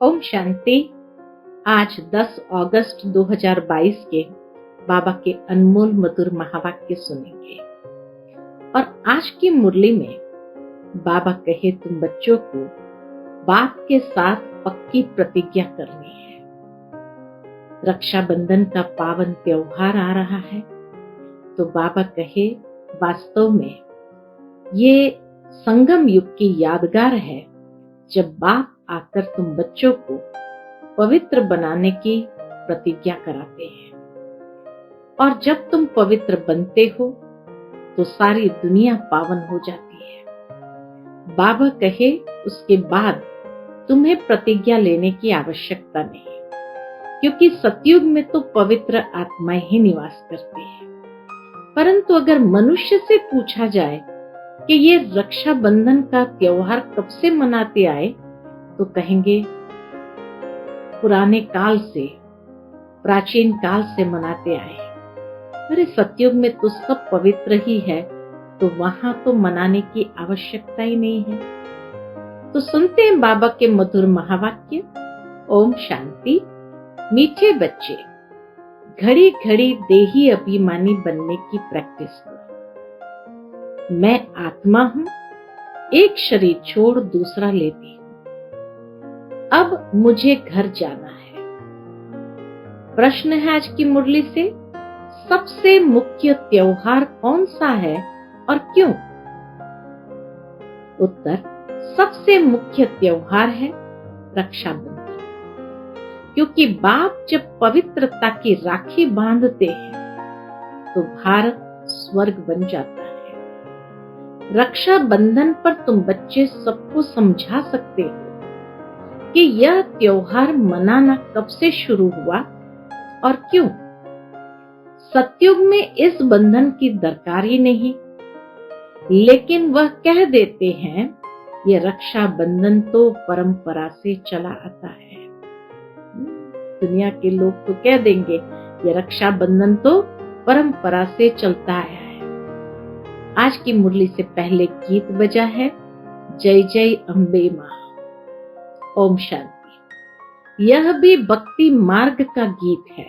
ओम शांति। आज 10 अगस्त 2022 के बाबा के अनमोल मधुर महावाक्य सुनेंगे। और आज की मुरली में बाबा कहे तुम बच्चों को बाप के साथ पक्की प्रतिज्ञा करनी है। रक्षाबंधन का पावन त्योहार आ रहा है, तो बाबा कहे वास्तव में ये संगम युग की यादगार है, जब बाप आकर तुम बच्चों को पवित्र बनाने की प्रतिज्ञा कराते हैं। और जब तुम पवित्र बनते हो तो सारी दुनिया पावन हो जाती है। बाबा कहे उसके बाद तुम्हें प्रतिज्ञा लेने की आवश्यकता नहीं, क्योंकि सतयुग में तो पवित्र आत्माएं ही निवास करती है। परंतु अगर मनुष्य से पूछा जाए कि ये रक्षाबंधन का त्योहार कब से मनाते आए, तो कहेंगे पुराने काल से, प्राचीन काल से मनाते आए। अरे सतयुग में तो सब पवित्र ही है, तो वहां तो मनाने की आवश्यकता ही नहीं है। तो सुनते हैं बाबा के मधुर महावाक्य। ओम शांति। मीठे बच्चे, घड़ी घड़ी देही अभिमानी बनने की प्रैक्टिस करो। मैं आत्मा हूं, एक शरीर छोड़ दूसरा लेती हूं। अब मुझे घर जाना है। प्रश्न है आज की मुरली से, सबसे मुख्य त्योहार कौन सा है और क्यों? उत्तर, सबसे मुख्य त्योहार है रक्षाबंधन, क्योंकि बाप जब पवित्रता की राखी बांधते हैं तो भारत स्वर्ग बन जाता है। रक्षाबंधन पर तुम बच्चे सबको समझा सकते हो कि यह त्योहार मनाना कब से शुरू हुआ और क्यों। सतयुग में इस बंधन की दरकार ही नहीं, लेकिन वह कह देते हैं ये रक्षाबंधन तो परंपरा से चला आता है। दुनिया के लोग तो कह देंगे ये रक्षाबंधन तो परंपरा से चलता आया है। आज की मुरली से पहले गीत बजा है जय जय अम्बे मां। ओम शांति। यह भी भक्ति मार्ग का गीत है।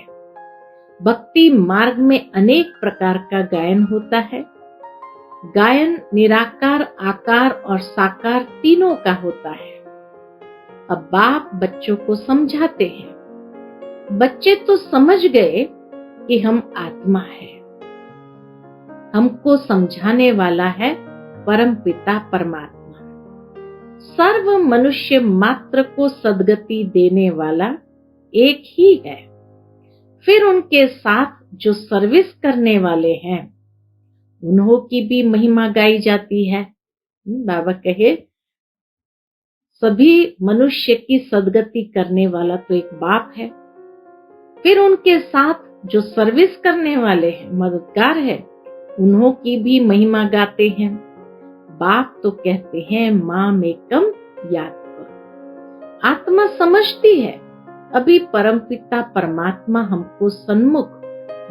भक्ति मार्ग में अनेक प्रकार का गायन होता है। गायन निराकार, आकार और साकार तीनों का होता है। अब बाप बच्चों को समझाते हैं। बच्चे तो समझ गए कि हम आत्मा है। हमको समझाने वाला है परम पिता परमात्मा। सर्व मनुष्य मात्र को सद्गति देने वाला एक ही है। फिर उनके साथ जो सर्विस करने वाले हैं, उन्हों की भी महिमा गाई जाती है। बाबा कहे सभी मनुष्य की सद्गति करने वाला तो एक बाप है। फिर उनके साथ जो सर्विस करने वाले हैं, मददगार है, उन्हों की भी महिमा गाते हैं। बाप तो कहते हैं मां में कम याद करो। आत्मा समझती है, अभी परमपिता परमात्मा हमको सन्मुख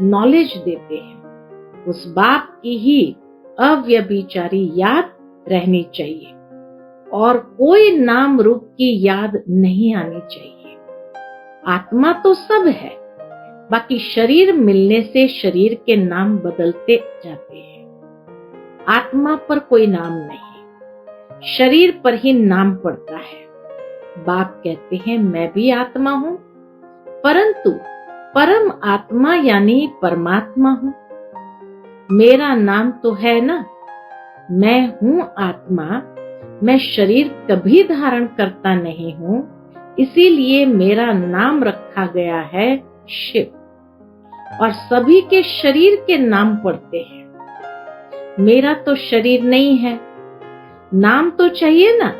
नॉलेज देते हैं। उस बाप की ही अव्यभिचारी याद रहनी चाहिए और कोई नाम रूप की याद नहीं आनी चाहिए। आत्मा तो सब है, बाकी शरीर मिलने से शरीर के नाम बदलते जाते हैं। आत्मा पर कोई नाम नहीं, शरीर पर ही नाम पड़ता है। बाप कहते हैं मैं भी आत्मा हूं, परंतु परम आत्मा यानी परमात्मा हूं। मेरा नाम तो है ना, मैं हूं आत्मा। मैं शरीर कभी धारण करता नहीं हूं, इसीलिए मेरा नाम रखा गया है शिव। और सभी के शरीर के नाम पड़ते हैं। मेरा तो शरीर नहीं है, नाम तो चाहिए ना,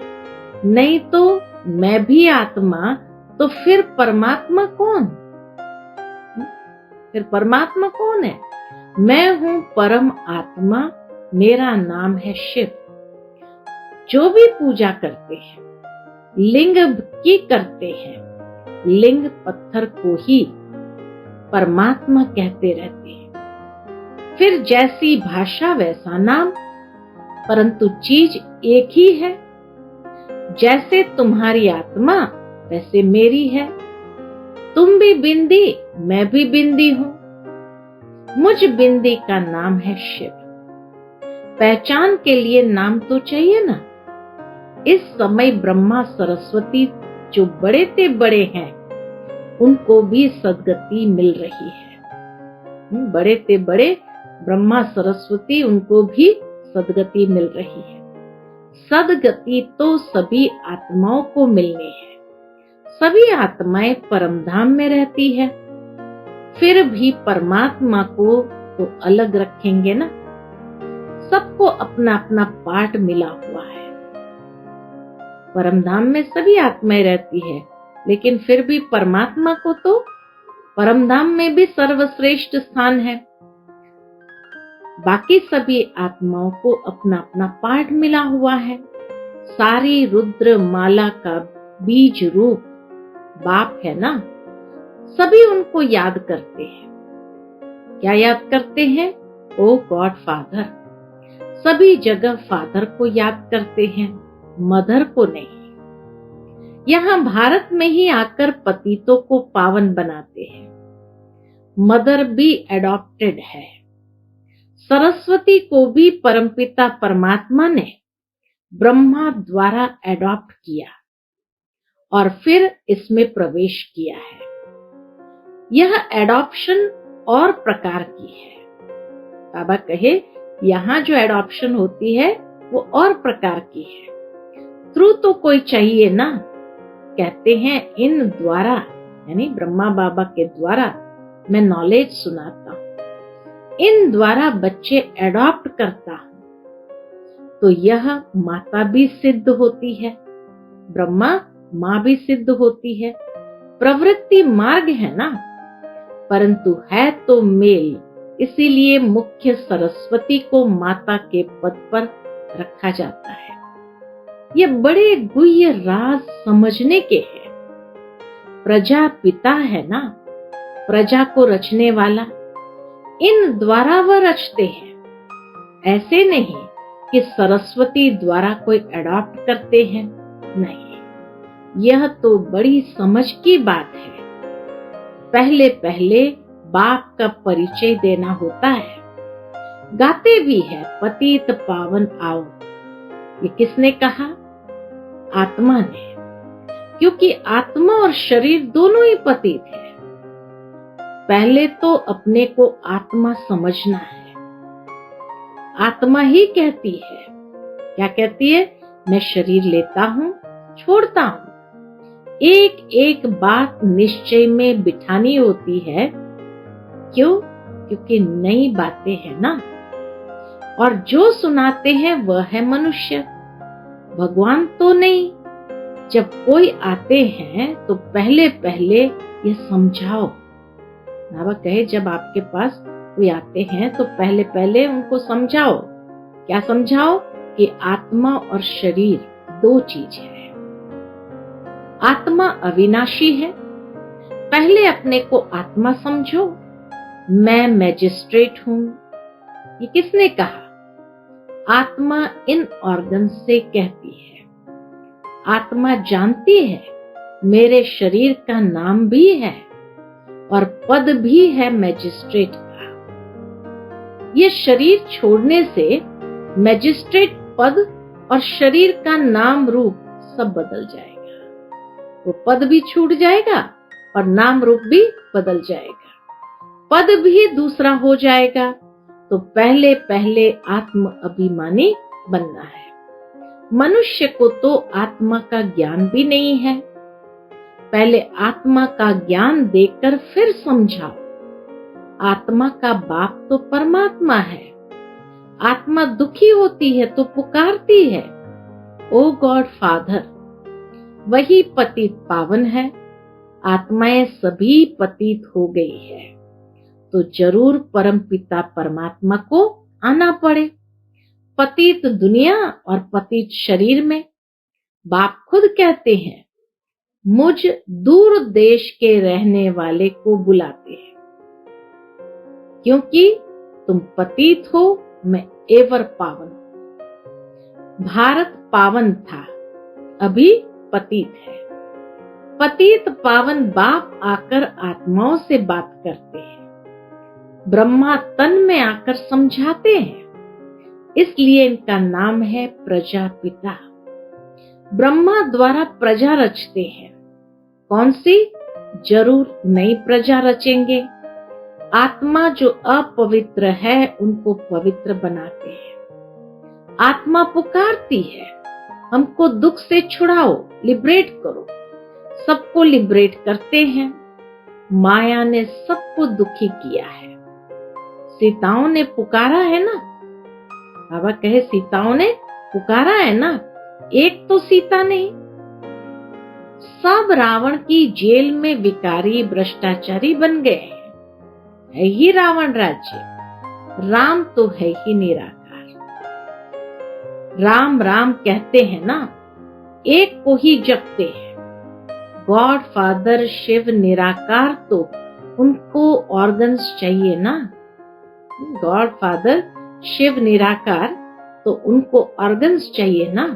नहीं तो मैं भी आत्मा, तो फिर परमात्मा कौन? फिर परमात्मा कौन है? मैं हूं परम आत्मा, मेरा नाम है शिव। जो भी पूजा करते हैं, लिंग की करते हैं, लिंग पत्थर को ही परमात्मा कहते रहते हैं। फिर जैसी भाषा वैसा नाम, परंतु चीज एक ही है। जैसे तुम्हारी आत्मा वैसे मेरी है। तुम भी बिंदी, मैं भी बिंदी हूं। मुझ बिंदी का नाम है शिव। पहचान के लिए नाम तो चाहिए ना। इस समय ब्रह्मा सरस्वती जो बड़े ते बड़े हैं, उनको भी सदगति मिल रही है। बड़े ते बड़े ब्रह्मा सरस्वती, उनको भी सदगति मिल रही है। सदगति तो सभी आत्माओं को मिलनी है। सभी आत्माएं परमधाम में रहती है, फिर भी परमात्मा को तो अलग रखेंगे ना। सबको अपना अपना पार्ट मिला हुआ है। परमधाम में सभी आत्माएं रहती है, लेकिन फिर भी परमात्मा को तो परमधाम में भी सर्वश्रेष्ठ स्थान है। बाकी सभी आत्माओं को अपना अपना पार्ट मिला हुआ है। सारी रुद्र माला का बीज रूप बाप है ना। सभी उनको याद करते हैं। क्या याद करते हैं? ओ गॉड फादर। सभी जगह फादर को याद करते हैं, मदर को नहीं। यहाँ भारत में ही आकर पतितों को पावन बनाते हैं। मदर भी एडॉप्टेड है। सरस्वती को भी परमपिता परमात्मा ने ब्रह्मा द्वारा एडॉप्ट किया और फिर इसमें प्रवेश किया है। यह एडॉप्शन और प्रकार की है। बाबा कहे यहाँ जो एडॉप्शन होती है वो और प्रकार की है। थ्रू तो कोई चाहिए ना। कहते हैं इन द्वारा, यानी ब्रह्मा बाबा के द्वारा मैं नॉलेज सुनाता हूँ। इन द्वारा बच्चे एडॉप्ट करता हूँ, तो यह माता भी सिद्ध होती है, ब्रह्मा माँ भी सिद्ध होती है। प्रवृत्ति मार्ग है ना, परंतु है तो मेल, इसीलिए मुख्य सरस्वती को माता के पद पर रखा जाता है। ये बड़े गुह्य राज समझने के हैं। प्रजा पिता है ना, प्रजा को रचने वाला, इन द्वारा वह रचते हैं। ऐसे नहीं कि सरस्वती द्वारा कोई अडॉप्ट करते हैं, नहीं। यह तो बड़ी समझ की बात है। पहले पहले बाप का परिचय देना होता है। गाते भी है पतित पावन आओ। ये किसने कहा? आत्मा ने, क्योंकि आत्मा और शरीर दोनों ही पतित है। पहले तो अपने को आत्मा समझना है। आत्मा ही कहती है, क्या कहती है? मैं शरीर लेता हूं, छोड़ता हूं। एक एक बात निश्चय में बिठानी होती है। क्यों? क्योंकि नई बातें हैं ना, और जो सुनाते हैं वह है मनुष्य, भगवान तो नहीं। जब कोई आते हैं तो पहले पहले ये समझाओ। बाबा कहे जब आपके पास कोई आते हैं तो पहले पहले उनको समझाओ। क्या समझाओ? कि आत्मा और शरीर दो चीज है। आत्मा अविनाशी है। पहले अपने को आत्मा समझो। मैं मैजिस्ट्रेट हूं। ये किसने कहा? आत्मा इन ऑर्गन से कहती है। आत्मा जानती है मेरे शरीर का नाम भी है और पद भी है मैजिस्ट्रेट का। ये शरीर छोड़ने से मैजिस्ट्रेट पद और शरीर का नाम रूप सब बदल जाएगा। वो पद भी छूट जाएगा और नाम रूप भी बदल जाएगा। पद भी दूसरा हो जाएगा। तो पहले पहले आत्म अभिमानी बनना है। मनुष्य को तो आत्मा का ज्ञान भी नहीं है। पहले आत्मा का ज्ञान देकर फिर समझाओ। आत्मा का बाप तो परमात्मा है। आत्मा दुखी होती है तो पुकारती है, ओ गॉड फादर। वही पतित पावन है। आत्माएं सभी पतित हो गई है, तो जरूर परमपिता परमात्मा को आना पड़े। पतित दुनिया और पतित शरीर में बाप खुद कहते हैं, मुझ दूर देश के रहने वाले को बुलाते हैं, क्योंकि तुम पतित हो, मैं एवर पावन हूं। भारत पावन था, अभी पतित है। पतित पावन बाप आकर आत्माओं से बात करते हैं। ब्रह्मा तन में आकर समझाते हैं, इसलिए इनका नाम है प्रजापिता। ब्रह्मा द्वारा प्रजा रचते हैं। कौन सी? जरूर नई प्रजा रचेंगे। आत्मा जो अपवित्र है उनको पवित्र बनाते हैं। आत्मा पुकारती है, हमको दुख से छुड़ाओ, लिबरेट करो। सबको लिबरेट करते हैं। माया ने सबको दुखी किया है। सीताओं ने पुकारा है ना, बाबा कहे सीताओं ने पुकारा है ना, एक तो सीता नहीं। सब रावण की जेल में विकारी भ्रष्टाचारी बन गए हैं। है ही रावण राज्य, राम तो है ही निराकार। राम राम कहते हैं ना, एक को ही जपते हैं। गॉड फादर शिव निराकार, तो उनको ऑर्गन्स चाहिए ना। गॉड फादर शिव निराकार, तो उनको ऑर्गन्स चाहिए ना।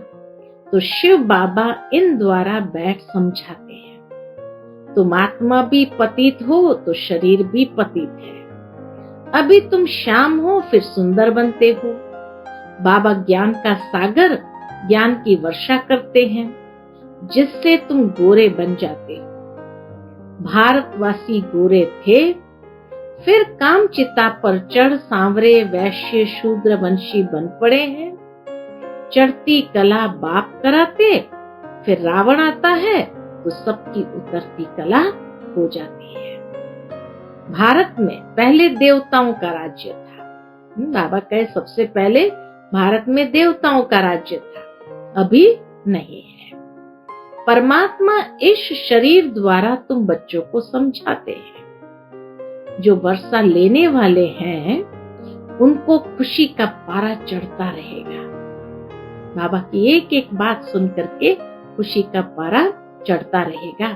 तो शिव बाबा इन द्वारा बैठ समझाते हैं, तुम आत्मा भी पतित हो तो शरीर भी पतित है। अभी तुम श्याम हो फिर सुंदर बनते हो। बाबा ज्ञान का सागर, ज्ञान की वर्षा करते हैं, जिससे तुम गोरे बन जाते हो। भारतवासी गोरे थे, फिर काम चिता पर चढ़ सांवरे वैश्य शूद्र वंशी बन पड़े हैं। चढ़ती कला बाप कराते, फिर रावण आता है तो सबकी उतरती कला हो जाती है। भारत में पहले देवताओं का राज्य था। बाबा कहे सबसे पहले भारत में देवताओं का राज्य था, अभी नहीं है। परमात्मा इस शरीर द्वारा तुम बच्चों को समझाते हैं। जो वर्षा लेने वाले हैं उनको खुशी का पारा चढ़ता रहेगा। बाबा की एक एक बात सुन करके खुशी का पारा चढ़ता रहेगा।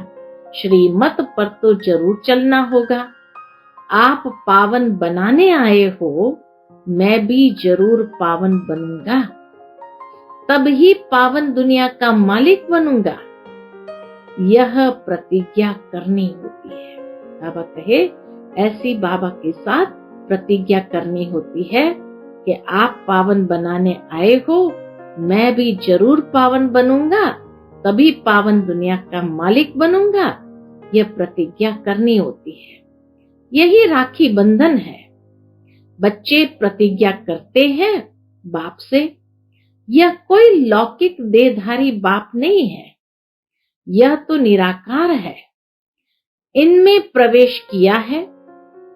श्रीमत पर तो जरूर चलना होगा। आप पावन बनाने आए हो, मैं भी जरूर पावन बनूंगा, तब ही पावन दुनिया का मालिक बनूंगा। यह प्रतिज्ञा करनी होती है। बाबा कहे ऐसी बाबा के साथ प्रतिज्ञा करनी होती है कि आप पावन बनाने आए हो, मैं भी जरूर पावन बनूंगा, तभी पावन दुनिया का मालिक बनूंगा। यह प्रतिज्ञा करनी होती है। यही राखी बंधन है। बच्चे प्रतिज्ञा करते हैं बाप से। यह कोई लौकिक देहधारी बाप नहीं है, यह तो निराकार है। इनमें प्रवेश किया है।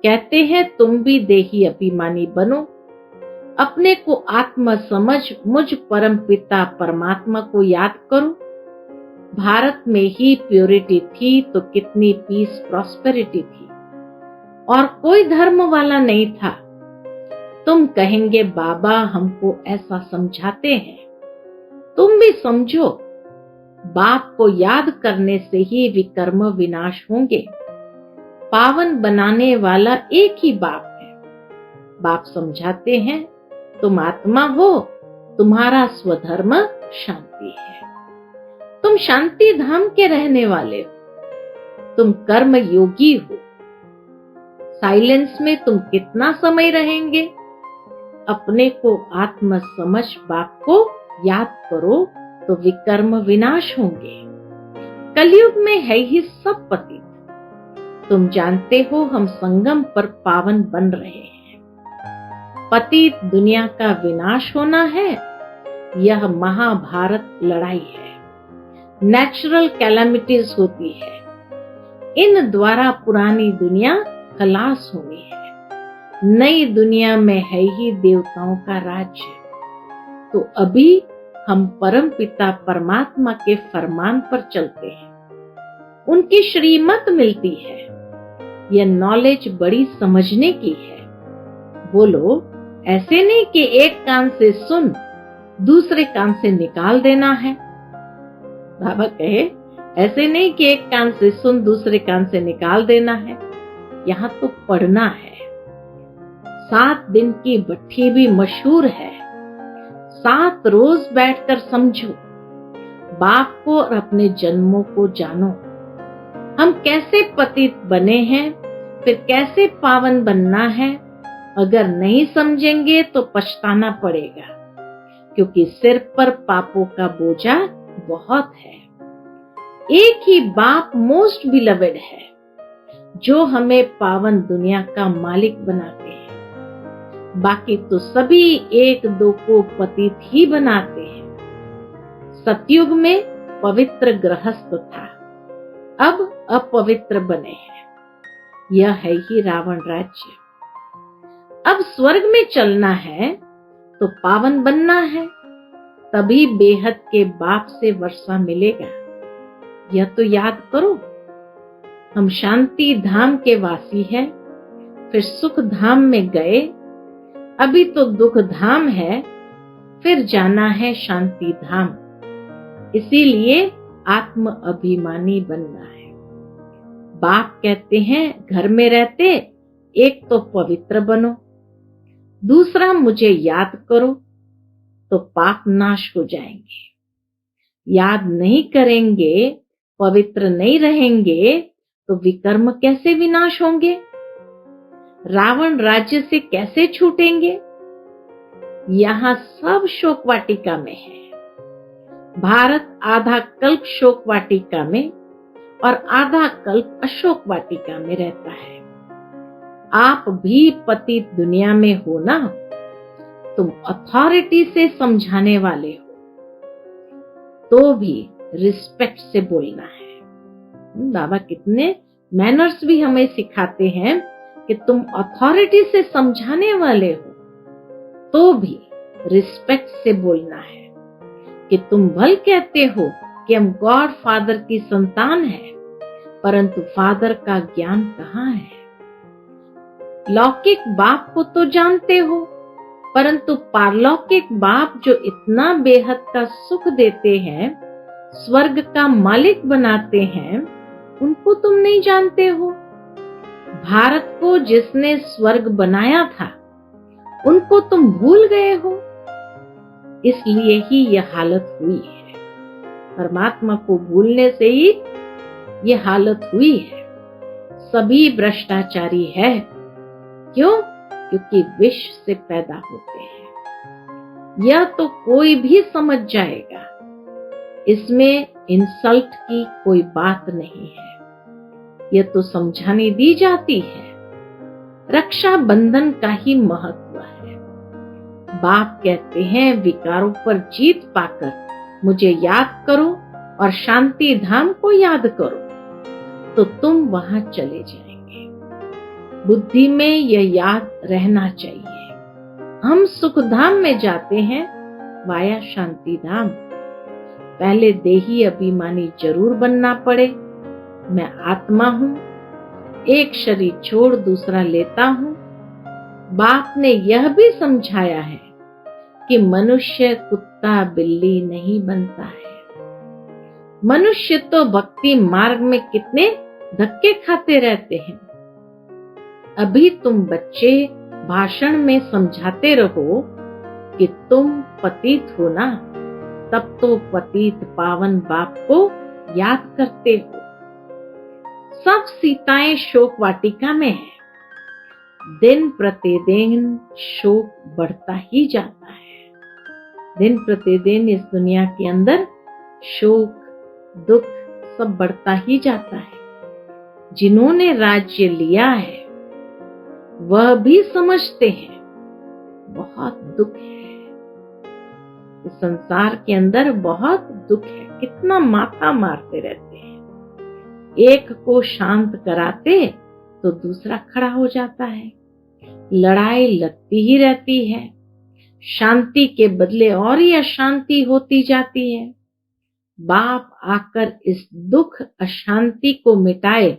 कहते हैं तुम भी देही अभिमानी बनो, अपने को आत्मा समझ मुझ परम पिता परमात्मा को याद करो। भारत में ही प्योरिटी थी तो कितनी पीस प्रॉस्पेरिटी थी, और कोई धर्म वाला नहीं था। तुम कहेंगे बाबा हमको ऐसा समझाते हैं, तुम भी समझो। बाप को याद करने से ही विकर्म विनाश होंगे। पावन बनाने वाला एक ही बाप है। बाप समझाते हैं तुम आत्मा हो, तुम्हारा स्वधर्म शांति है। तुम शांति धाम के रहने वाले हो। तुम कर्म योगी हो। साइलेंस में तुम कितना समय रहेंगे? अपने को आत्म समझ बाप को याद करो तो विकर्म विनाश होंगे। कलयुग में है ही सब पतित। तुम जानते हो हम संगम पर पावन बन रहे हैं। पतित दुनिया का विनाश होना है, यह महाभारत लड़ाई है। नेचुरल कैलामिटीज होती है, इन द्वारा पुरानी दुनिया खलास होनी है। नई दुनिया में है ही देवताओं का राज्य। तो अभी हम परम पिता परमात्मा के फरमान पर चलते हैं, उनकी श्रीमत मिलती है। यह नॉलेज बड़ी समझने की है। बोलो ऐसे नहीं कि एक कान से सुन दूसरे कान से निकाल देना है। बाबा कहे ऐसे नहीं कि एक कान से सुन दूसरे कान से निकाल देना है। यहाँ तो पढ़ना है। 7 दिन की भट्ठी भी मशहूर है। 7 रोज बैठकर समझो, बाप को और अपने जन्मों को जानो। हम कैसे पतित बने हैं, फिर कैसे पावन बनना है, अगर नहीं समझेंगे तो पछताना पड़ेगा, क्योंकि सिर पर पापों का बोझा बहुत है। एक ही बाप मोस्ट बिलवेड है, जो हमें पावन दुनिया का मालिक बनाते हैं। बाकी तो सभी एक दो को पतित ही बनाते हैं। सतयुग में पवित्र गृहस्थ था, अब अपवित्र बने हैं। यह है ही रावण राज्य। अब स्वर्ग में चलना है तो पावन बनना है, तभी बेहद के बाप से वर्षा मिलेगा। यह तो याद करो। हम शांति धाम के वासी हैं, फिर सुख धाम में गए, अभी तो दुख धाम है, फिर जाना है शांति धाम। इसीलिए आत्म अभिमानी बनना है। बाप कहते हैं घर में रहते एक तो पवित्र बनो, दूसरा मुझे याद करो तो पाप नाश हो जाएंगे। याद नहीं करेंगे, पवित्र नहीं रहेंगे तो विकर्म कैसे विनाश होंगे? रावण राज्य से कैसे छूटेंगे? यहाँ सब शोक वाटिका में है। भारत आधा कल्प शोक वाटिका में और आधा कल्प अशोक वाटिका में रहता है। आप भी पतित दुनिया में हो ना, तुम अथॉरिटी से समझाने वाले हो, तो भी रिस्पेक्ट से बोलना है। बाबा कितने मैनर्स भी हमें सिखाते हैं कि तुम अथॉरिटी से समझाने वाले हो, तो भी रिस्पेक्ट से बोलना है। कि तुम भल कहते हो कि हम गॉड फादर की संतान है, परंतु फादर का ज्ञान कहाँ है? लौकिक बाप को तो जानते हो, परंतु पारलौकिक बाप जो इतना बेहद का सुख देते हैं, स्वर्ग का मालिक बनाते हैं, उनको तुम नहीं जानते हो। भारत को जिसने स्वर्ग बनाया था, उनको तुम भूल गए हो। इसलिए ही यह हालत हुई है। परमात्मा को भूलने से ही यह हालत हुई है। सभी भ्रष्टाचारी है। क्यों? क्योंकि विष से पैदा होते हैं। यह तो कोई भी समझ जाएगा, इसमें इंसल्ट की कोई बात नहीं है। यह तो समझाने दी जाती है। रक्षा बंधन का ही महत्व है। बाप कहते हैं विकारों पर जीत पाकर मुझे याद करो और शांति धाम को याद करो, तो तुम वहां चले जाएंगे। बुद्धि में यह याद रहना चाहिए। हम सुख धाम में जाते हैं वाया शांति धाम। पहले देही अभिमानी जरूर बनना पड़े। मैं आत्मा हूं, एक शरीर छोड़ दूसरा लेता हूं। बाप ने यह भी समझाया है कि मनुष्य कुत्ता बिल्ली नहीं बनता है। मनुष्य तो भक्ति मार्ग में कितने धक्के खाते रहते हैं। अभी तुम बच्चे भाषण में समझाते रहो कि तुम पतित हो ना, तब तो पतित पावन बाप को याद करते हो। सब सीताएं शोक वाटिका में है। दिन प्रतिदिन शोक बढ़ता ही जाता है। दिन प्रतिदिन इस दुनिया के अंदर शोक दुख सब बढ़ता ही जाता है। जिन्होंने राज्य लिया है वह भी समझते हैं बहुत दुख है। इस संसार के अंदर बहुत दुख है। कितना माथा मारते रहते हैं। एक को शांत कराते तो दूसरा खड़ा हो जाता है। लड़ाई लगती ही रहती है। शांति के बदले और ही अशांति होती जाती है। बाप आकर इस दुख अशांति को मिटाए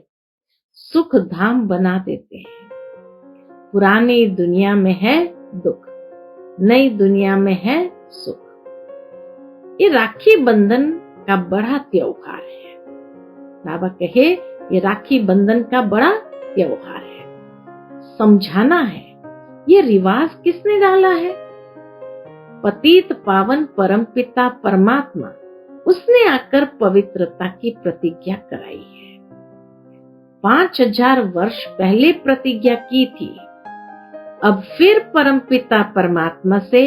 सुख धाम बना देते हैं। पुरानी दुनिया में है दुख, नई दुनिया में है सुख। ये राखी बंधन का बड़ा त्योहार है। बाबा कहे ये राखी बंधन का बड़ा त्योहार है। समझाना है ये रिवाज किसने डाला है? पतित पावन परमपिता परमात्मा, उसने आकर पवित्रता की प्रतिज्ञा कराई है। 5000 वर्ष पहले प्रतिज्ञा की थी। अब फिर परमपिता परमात्मा से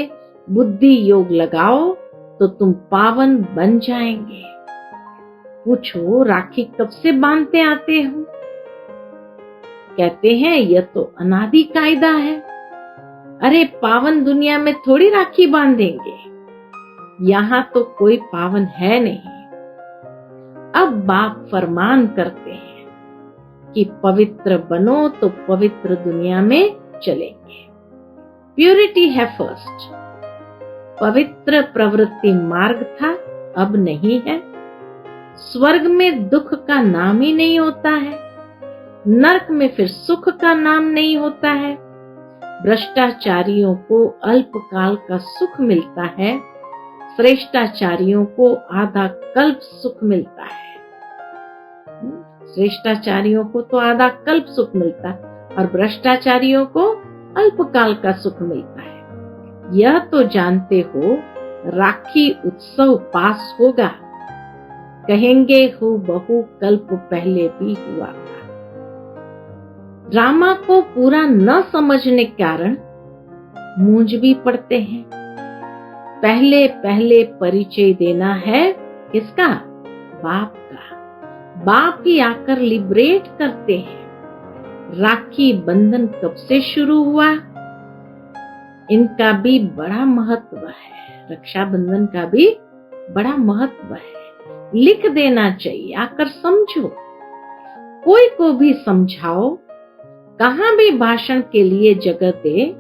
बुद्धि योग लगाओ तो तुम पावन बन जाएंगे। पूछो, राखी कब से बांधते आते हो? कहते हैं यह तो अनादि कायदा है। अरे पावन दुनिया में थोड़ी राखी बांधेंगे, यहाँ तो कोई पावन है नहीं। अब बाप फरमान करते हैं कि पवित्र बनो तो पवित्र दुनिया में चलेंगे। प्यूरिटी है फर्स्ट। पवित्र प्रवृत्ति मार्ग था, अब नहीं है। स्वर्ग में दुख का नाम ही नहीं होता है, नरक में फिर सुख का नाम नहीं होता है। भ्रष्टाचारियों को अल्पकाल का सुख मिलता है, श्रेष्ठाचारियों को आधा कल्प सुख मिलता है। श्रेष्ठाचारियों को तो आधा कल्प सुख मिलता है और भ्रष्टाचारियों को अल्पकाल का सुख मिलता है। यह तो जानते हो, राखी उत्सव पास होगा, कहेंगे हूँ बहु कल्प पहले भी हुआ था। ड्रामा को पूरा न समझने के कारण मूंझ भी पड़ते हैं। पहले पहले परिचय देना है किसका? बाप का। बाप ही आकर लिबरेट करते हैं। राखी बंधन कब से शुरू हुआ? इनका भी बड़ा महत्व है, रक्षाबंधन का भी बड़ा महत्व है। लिख देना चाहिए, आकर समझो। कोई को भी समझाओ, कहां भी भाषण के लिए जगह दे।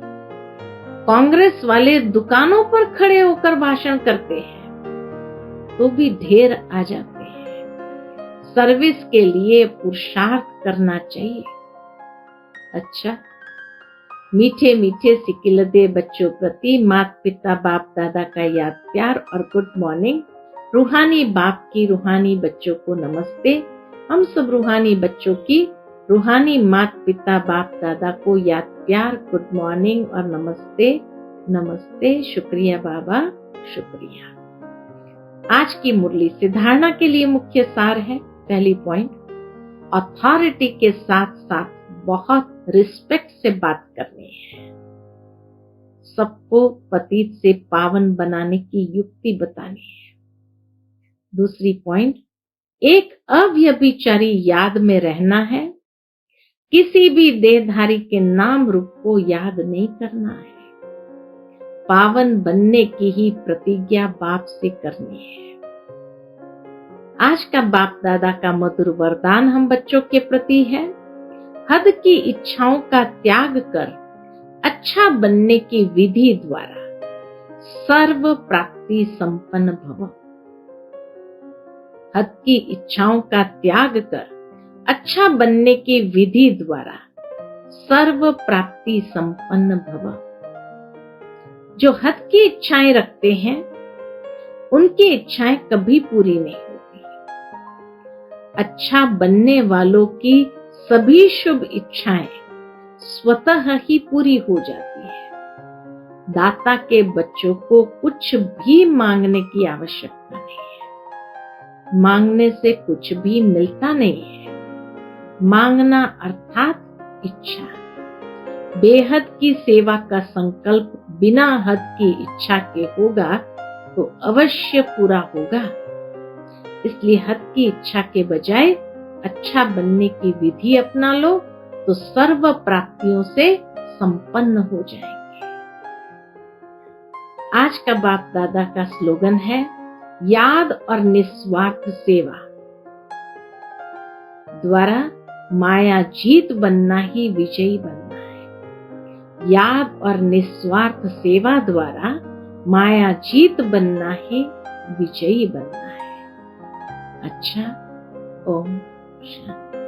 कांग्रेस वाले दुकानों पर खड़े होकर भाषण करते हैं तो भी ढेर आ जाते हैं। सर्विस के लिए पुरुषार्थ करना चाहिए। अच्छा, मीठे मीठे सिकिलदे बच्चों प्रति माता पिता बाप दादा का याद प्यार और गुड मॉर्निंग। रूहानी बाप की रूहानी बच्चों को नमस्ते। हम सब रूहानी बच्चों की रूहानी माता पिता बाप दादा को याद प्यार, गुड मॉर्निंग और नमस्ते। नमस्ते, शुक्रिया बाबा, शुक्रिया। आज की मुरली से धारणा के लिए मुख्य सार है। पहली पॉइंट, अथॉरिटी के साथ साथ बहुत रिस्पेक्ट से बात करनी है। सबको पतित से पावन बनाने की युक्ति बतानी है। दूसरी पॉइंट, एक अव्यभिचारी याद में रहना है। किसी भी देहधारी के नाम रूप को याद नहीं करना है। पावन बनने की ही प्रतिज्ञा बाप से करनी है। आज का बाप दादा का मधुर वरदान हम बच्चों के प्रति है। हद की इच्छाओं का त्याग कर अच्छा बनने की विधि द्वारा सर्व प्राप्ति संपन्न भव। हद की इच्छाओं का त्याग कर अच्छा बनने की विधि द्वारा सर्व प्राप्ति संपन्न भव। जो हद की इच्छाएं रखते हैं उनकी इच्छाएं कभी पूरी नहीं होती। अच्छा बनने वालों की सभी शुभ इच्छाएं स्वतः ही पूरी हो जाती है। दाता के बच्चों को कुछ भी मांगने की आवश्यकता नहीं है। मांगने से कुछ भी मिलता नहीं है। मांगना अर्थात इच्छा। बेहद की सेवा का संकल्प बिना हद की इच्छा के होगा तो अवश्य पूरा होगा। इसलिए हद की इच्छा के बजाय अच्छा बनने की विधि अपना लो तो सर्व प्राप्तियों से संपन्न हो जाएंगे। आज का बाप दादा का स्लोगन है, याद और निस्वार्थ सेवा द्वारा माया जीत बनना ही विजयी बनना है। याद और निस्वार्थ सेवा द्वारा माया जीत बनना ही विजयी बनना है। अच्छा, ओम शांति।